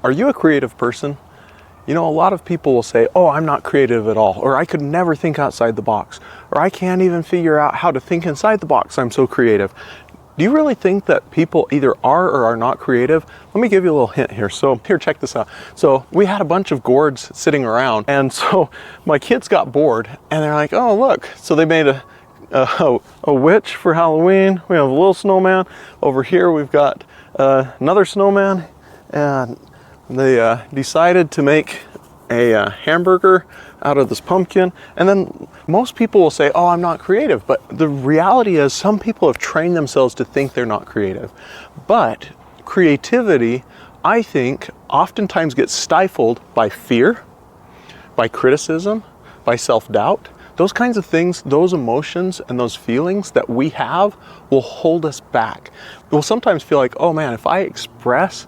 Are you a creative person? You know, a lot of people will say, oh, I'm not creative at all, or I could never think outside the box, or I can't even figure out how to think inside the box, I'm so creative. Do you really think that people either are or are not creative? Let me give you a little hint here. So here, check this out. So we had a bunch of gourds sitting around, and so my kids got bored, and they're like, oh, look. So they made a witch for Halloween. We have a little snowman. Over here we've got another snowman, and they decided to make a hamburger out of this pumpkin. And then most people will say, oh, I'm not creative. But the reality is some people have trained themselves to think they're not creative. But creativity, I think, oftentimes gets stifled by fear, by criticism, by self-doubt. Those kinds of things, those emotions and those feelings that we have will hold us back. We'll sometimes feel like, oh man, if I express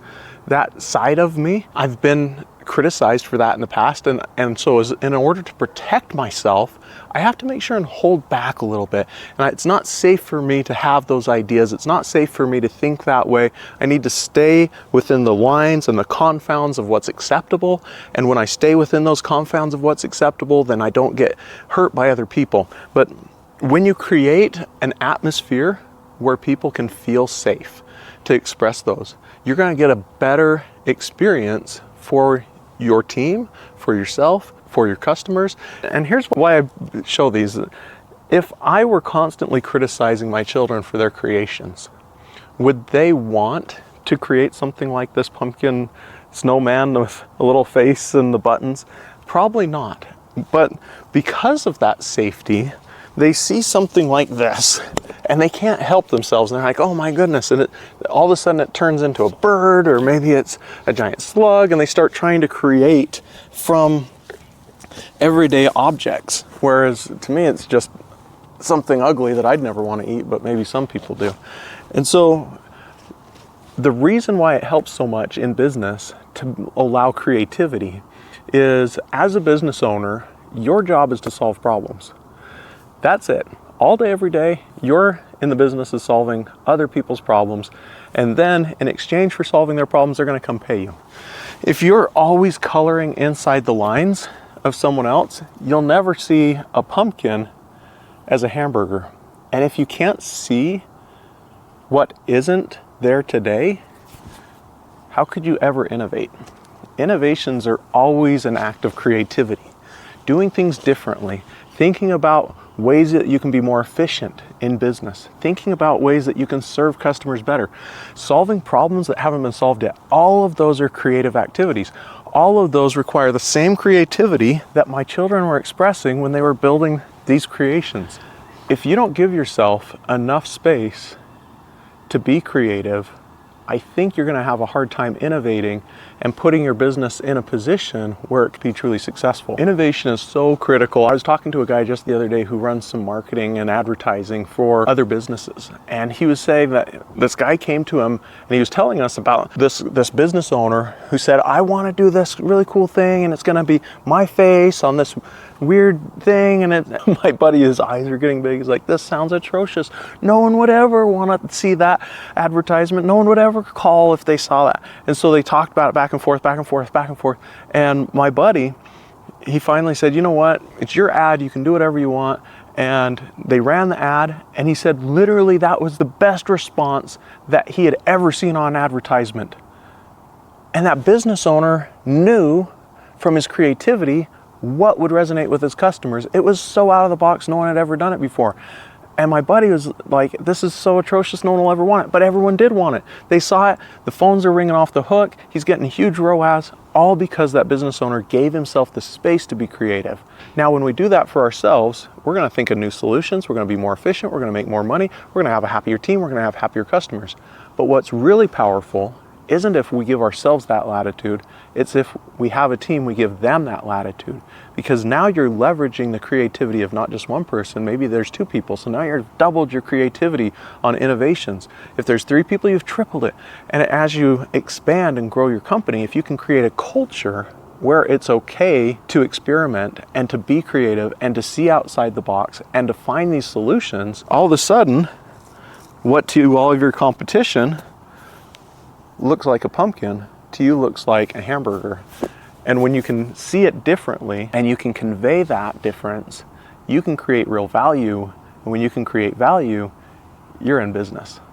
that side of me, I've been criticized for that in the past, and so in order to protect myself, I have to make sure and hold back a little bit. And it's not safe for me to have those ideas. It's not safe for me to think that way. I need to stay within the lines and the confounds of what's acceptable. And when I stay within those confounds of what's acceptable, then I don't get hurt by other people. But when you create an atmosphere where people can feel safe to express those, you're going to get a better experience for your team, for yourself, for your customers. And here's why I show these. If I were constantly criticizing my children for their creations, would they want to create something like this pumpkin snowman with a little face and the buttons? Probably not. But because of that safety, they see something like this and they can't help themselves, and they're like, oh my goodness, and all of a sudden it turns into a bird, or maybe it's a giant slug, and they start trying to create from everyday objects, whereas to me it's just something ugly that I'd never want to eat, but maybe some people do. And so the reason why it helps so much in business to allow creativity is, as a business owner, your job is to solve problems. That's it. All day, every day, you're in the business of solving other people's problems. And then in exchange for solving their problems, they're going to come pay you. If you're always coloring inside the lines of someone else, you'll never see a pumpkin as a hamburger. And if you can't see what isn't there today, how could you ever innovate? Innovations are always an act of creativity. Doing things differently, thinking about ways that you can be more efficient in business, thinking about ways that you can serve customers better, solving problems that haven't been solved yet. All of those are creative activities. All of those require the same creativity that my children were expressing when they were building these creations. If you don't give yourself enough space to be creative, I think you're going to have a hard time innovating and putting your business in a position where it can be truly successful. Innovation is so critical. I was talking to a guy just the other day who runs some marketing and advertising for other businesses. And he was saying that this guy came to him and he was telling us about this business owner who said, I want to do this really cool thing, and it's going to be my face on this weird thing. And my buddy, his eyes are getting big. He's like, this sounds atrocious. No one would ever want to see that advertisement. No one would ever call if they saw that. And so they talked about it back and forth, back and forth, back and forth. And my buddy, he finally said, you know what? It's your ad. You can do whatever you want. And they ran the ad, and he said literally that was the best response that he had ever seen on advertisement. And that business owner knew from his creativity what would resonate with his customers. It was so out of the box, no one had ever done it before. And my buddy was like, this is so atrocious, no one will ever want it. But everyone did want it. They saw it, the phones are ringing off the hook, he's getting huge ROAS, all because that business owner gave himself the space to be creative. Now, when we do that for ourselves, we're going to think of new solutions, we're going to be more efficient, we're going to make more money, we're going to have a happier team, we're going to have happier customers. But what's really powerful isn't if we give ourselves that latitude, it's if we have a team, we give them that latitude. Because now you're leveraging the creativity of not just one person, maybe there's two people, so now you've doubled your creativity on innovations. If there's three people, you've tripled it. And as you expand and grow your company, if you can create a culture where it's okay to experiment and to be creative and to see outside the box and to find these solutions, all of a sudden, what to all of your competition looks like a pumpkin to you looks like a hamburger. And when you can see it differently and you can convey that difference, you can create real value. And when you can create value, you're in business.